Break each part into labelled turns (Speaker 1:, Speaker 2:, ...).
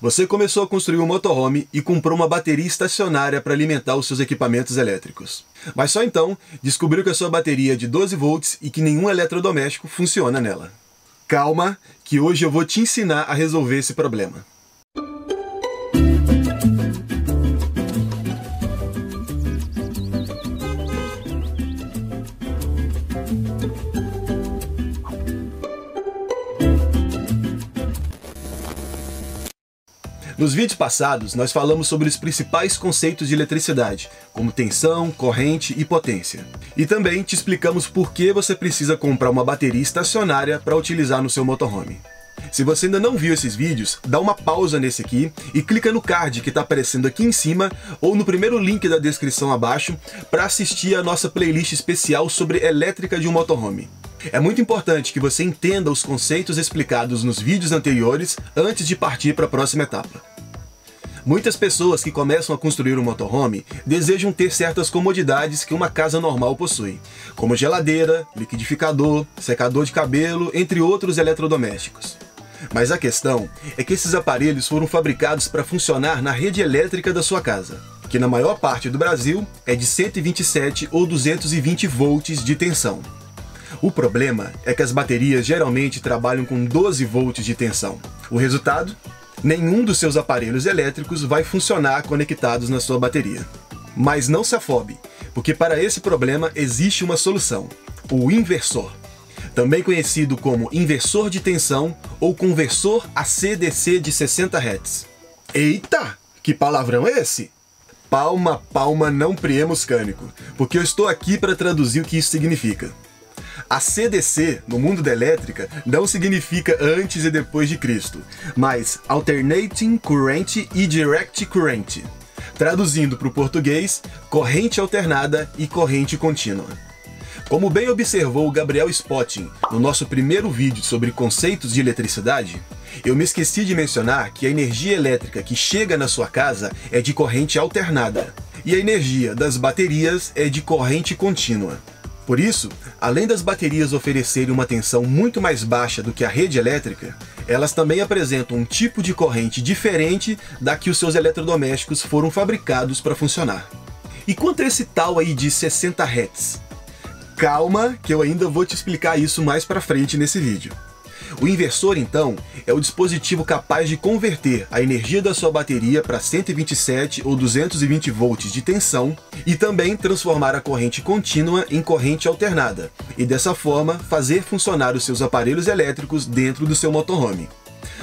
Speaker 1: Você começou a construir um motorhome e comprou uma bateria estacionária para alimentar os seus equipamentos elétricos. Mas só então descobriu que a sua bateria é de 12 volts e que nenhum eletrodoméstico funciona nela. Calma, que hoje eu vou te ensinar a resolver esse problema. Nos vídeos passados, nós falamos sobre os principais conceitos de eletricidade, como tensão, corrente e potência. E também te explicamos por que você precisa comprar uma bateria estacionária para utilizar no seu motorhome. Se você ainda não viu esses vídeos, dá uma pausa nesse aqui e clica no card que está aparecendo aqui em cima ou no primeiro link da descrição abaixo para assistir a nossa playlist especial sobre elétrica de um motorhome. É muito importante que você entenda os conceitos explicados nos vídeos anteriores antes de partir para a próxima etapa. Muitas pessoas que começam a construir um motorhome desejam ter certas comodidades que uma casa normal possui, como geladeira, liquidificador, secador de cabelo, entre outros eletrodomésticos. Mas a questão é que esses aparelhos foram fabricados para funcionar na rede elétrica da sua casa, que na maior parte do Brasil é de 127 ou 220 volts de tensão. O problema é que as baterias geralmente trabalham com 12 volts de tensão. O resultado? Nenhum dos seus aparelhos elétricos vai funcionar conectados na sua bateria. Mas não se afobe, porque para esse problema existe uma solução: o inversor. Também conhecido como inversor de tensão ou conversor AC/DC de 60 Hz. Eita! Que palavrão é esse? Palma, palma, não priemos cânico, porque eu estou aqui para traduzir o que isso significa. AC/DC, no mundo da elétrica, não significa antes e depois de Cristo, mas Alternating Current e Direct Current. Traduzindo para o português, corrente alternada e corrente contínua. Como bem observou o Gabriel Spotting no nosso primeiro vídeo sobre conceitos de eletricidade, eu me esqueci de mencionar que a energia elétrica que chega na sua casa é de corrente alternada, e a energia das baterias é de corrente contínua. Por isso, além das baterias oferecerem uma tensão muito mais baixa do que a rede elétrica, elas também apresentam um tipo de corrente diferente da que os seus eletrodomésticos foram fabricados para funcionar. E quanto a esse tal aí de 60 Hz? Calma, que eu ainda vou te explicar isso mais para frente nesse vídeo. O inversor, então, é o dispositivo capaz de converter a energia da sua bateria para 127 ou 220 volts de tensão e também transformar a corrente contínua em corrente alternada, e dessa forma fazer funcionar os seus aparelhos elétricos dentro do seu motorhome.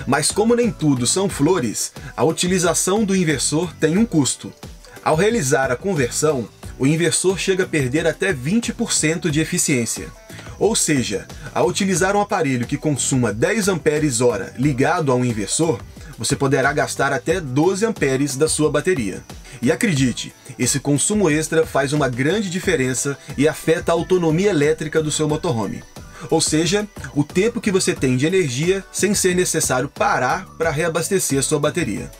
Speaker 1: Mas como nem tudo são flores, a utilização do inversor tem um custo. Ao realizar a conversão, o inversor chega a perder até 20% de eficiência. Ou seja, ao utilizar um aparelho que consuma 10 amperes-hora ligado a um inversor, você poderá gastar até 12 amperes da sua bateria. E acredite, esse consumo extra faz uma grande diferença e afeta a autonomia elétrica do seu motorhome. Ou seja, o tempo que você tem de energia sem ser necessário parar para reabastecer a sua bateria.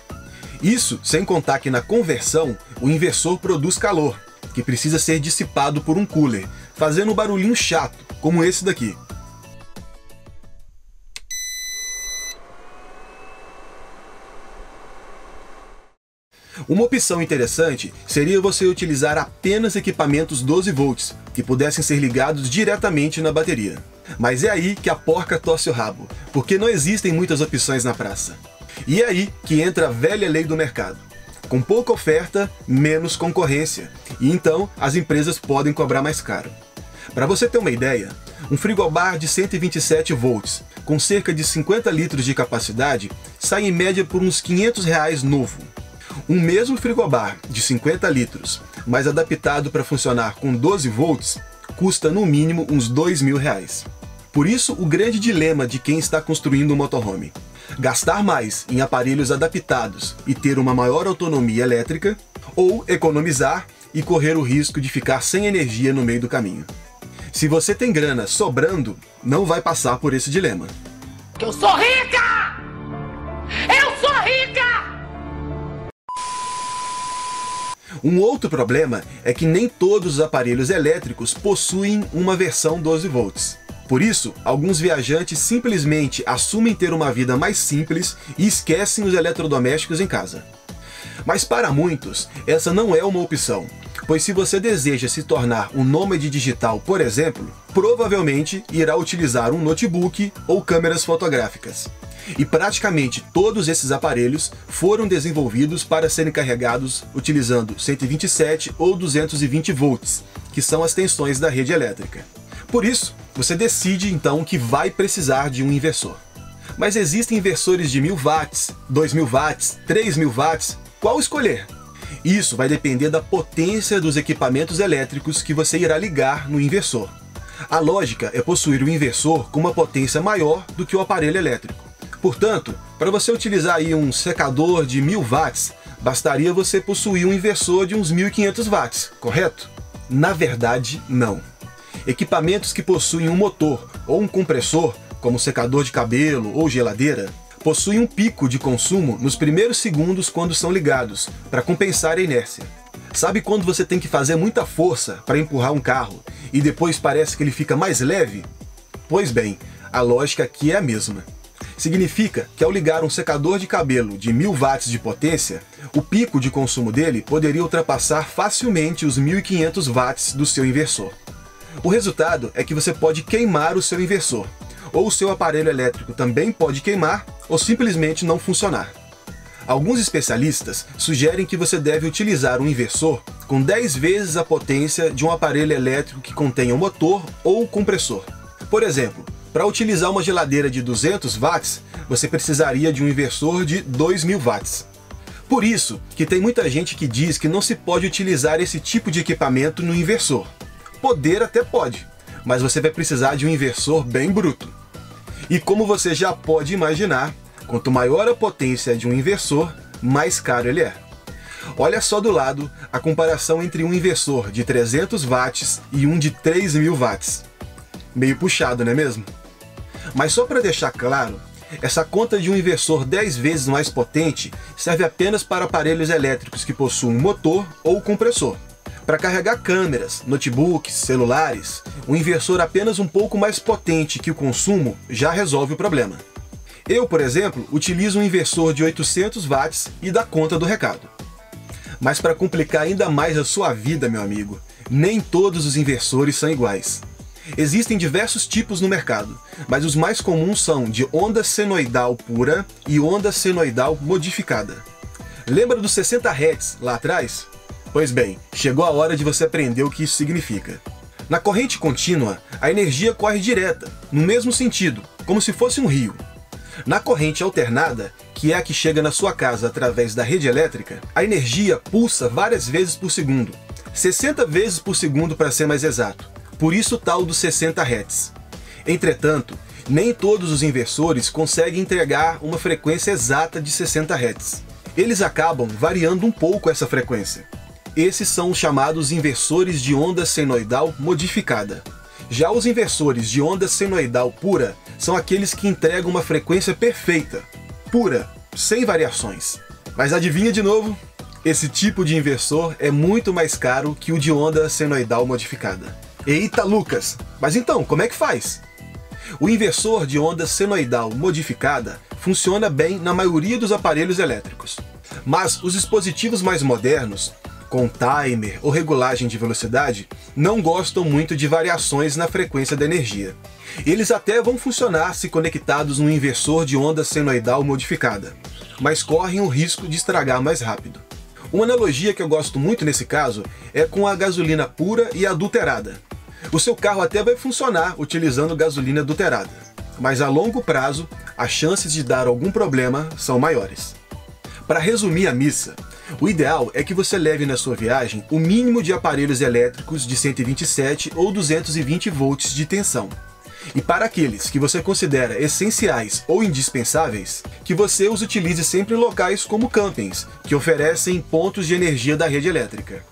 Speaker 1: Isso sem contar que na conversão, o inversor produz calor, que precisa ser dissipado por um cooler, fazendo um barulhinho chato, como esse daqui. Uma opção interessante seria você utilizar apenas equipamentos 12 volts, que pudessem ser ligados diretamente na bateria. Mas é aí que a porca torce o rabo, porque não existem muitas opções na praça. E é aí que entra a velha lei do mercado. Com pouca oferta, menos concorrência, e então as empresas podem cobrar mais caro. Para você ter uma ideia, um frigobar de 127 volts, com cerca de 50 litros de capacidade, sai em média por uns R$500 novo. Um mesmo frigobar de 50 litros, mas adaptado para funcionar com 12 volts, custa no mínimo uns R$2.000. Por isso, o grande dilema de quem está construindo um motorhome: gastar mais em aparelhos adaptados e ter uma maior autonomia elétrica, ou economizar e correr o risco de ficar sem energia no meio do caminho. Se você tem grana sobrando, não vai passar por esse dilema.
Speaker 2: Eu sou rica! Eu sou rica!
Speaker 1: Um outro problema é que nem todos os aparelhos elétricos possuem uma versão 12 volts. Por isso, alguns viajantes simplesmente assumem ter uma vida mais simples e esquecem os eletrodomésticos em casa. Mas para muitos, essa não é uma opção, pois se você deseja se tornar um nômade digital, por exemplo, provavelmente irá utilizar um notebook ou câmeras fotográficas. E praticamente todos esses aparelhos foram desenvolvidos para serem carregados utilizando 127 ou 220 volts, que são as tensões da rede elétrica. Por isso, você decide então que vai precisar de um inversor. Mas existem inversores de 1000 watts, 2000 watts, 3000 watts, qual escolher? Isso vai depender da potência dos equipamentos elétricos que você irá ligar no inversor. A lógica é possuir um inversor com uma potência maior do que o aparelho elétrico. Portanto, para você utilizar aí um secador de 1000 watts, bastaria você possuir um inversor de uns 1500 watts, correto? Na verdade, não. Equipamentos que possuem um motor ou um compressor, como secador de cabelo ou geladeira, possuem um pico de consumo nos primeiros segundos quando são ligados, para compensar a inércia. Sabe quando você tem que fazer muita força para empurrar um carro e depois parece que ele fica mais leve? Pois bem, a lógica aqui é a mesma. Significa que ao ligar um secador de cabelo de 1000 watts de potência, o pico de consumo dele poderia ultrapassar facilmente os 1500 watts do seu inversor. O resultado é que você pode queimar o seu inversor, ou o seu aparelho elétrico também pode queimar ou simplesmente não funcionar. Alguns especialistas sugerem que você deve utilizar um inversor com 10 vezes a potência de um aparelho elétrico que contenha um motor ou compressor. Por exemplo, para utilizar uma geladeira de 200 watts, você precisaria de um inversor de 2000 watts. Por isso que tem muita gente que diz que não se pode utilizar esse tipo de equipamento no inversor. Poder até pode, mas você vai precisar de um inversor bem bruto. E como você já pode imaginar, quanto maior a potência de um inversor, mais caro ele é. Olha só do lado a comparação entre um inversor de 300 watts e um de 3000 watts. Meio puxado, não é mesmo? Mas só para deixar claro, essa conta de um inversor 10 vezes mais potente serve apenas para aparelhos elétricos que possuem motor ou compressor. Para carregar câmeras, notebooks, celulares, um inversor apenas um pouco mais potente que o consumo já resolve o problema. Eu, por exemplo, utilizo um inversor de 800 watts e dá conta do recado. Mas para complicar ainda mais a sua vida, meu amigo, nem todos os inversores são iguais. Existem diversos tipos no mercado, mas os mais comuns são de onda senoidal pura e onda senoidal modificada. Lembra dos 60 Hz lá atrás? Pois bem, chegou a hora de você aprender o que isso significa. Na corrente contínua, a energia corre direta, no mesmo sentido, como se fosse um rio. Na corrente alternada, que é a que chega na sua casa através da rede elétrica, a energia pulsa várias vezes por segundo, 60 vezes por segundo para ser mais exato. Por isso o tal dos 60 Hz. Entretanto, nem todos os inversores conseguem entregar uma frequência exata de 60 Hz. Eles acabam variando um pouco essa frequência. Esses são os chamados inversores de onda senoidal modificada. Já os inversores de onda senoidal pura são aqueles que entregam uma frequência perfeita, pura, sem variações. Mas adivinha de novo? Esse tipo de inversor é muito mais caro que o de onda senoidal modificada. Eita, Lucas! Mas então, como é que faz? O inversor de onda senoidal modificada funciona bem na maioria dos aparelhos elétricos. Mas os dispositivos mais modernos, com timer ou regulagem de velocidade, não gostam muito de variações na frequência da energia. Eles até vão funcionar se conectados num inversor de onda senoidal modificada, mas correm o risco de estragar mais rápido. Uma analogia que eu gosto muito nesse caso é com a gasolina pura e adulterada. O seu carro até vai funcionar utilizando gasolina adulterada, mas a longo prazo, as chances de dar algum problema são maiores. Para resumir a missa, o ideal é que você leve na sua viagem o mínimo de aparelhos elétricos de 127 ou 220 volts de tensão. E para aqueles que você considera essenciais ou indispensáveis, que você os utilize sempre em locais como campings, que oferecem pontos de energia da rede elétrica.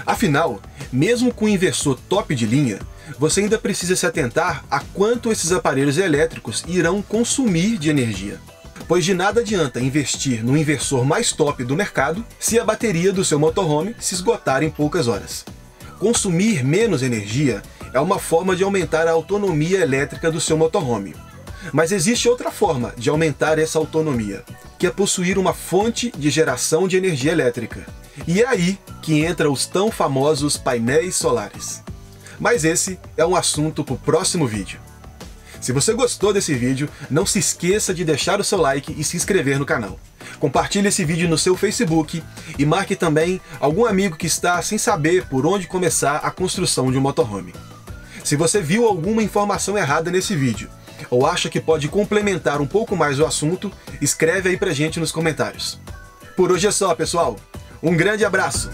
Speaker 1: Afinal, mesmo com o inversor top de linha, você ainda precisa se atentar a quanto esses aparelhos elétricos irão consumir de energia. Pois de nada adianta investir no inversor mais top do mercado se a bateria do seu motorhome se esgotar em poucas horas. consumir menos energia é uma forma de aumentar a autonomia elétrica do seu motorhome. Mas existe outra forma de aumentar essa autonomia, que é possuir uma fonte de geração de energia elétrica. E é aí que entra os tão famosos painéis solares. Mas esse é um assunto para o próximo vídeo. Se você gostou desse vídeo, não se esqueça de deixar o seu like e se inscrever no canal. Compartilhe esse vídeo no seu Facebook e marque também algum amigo que está sem saber por onde começar a construção de um motorhome. Se você viu alguma informação errada nesse vídeo, ou acha que pode complementar um pouco mais o assunto, escreve aí pra gente nos comentários. Por hoje é só, pessoal. Um grande abraço!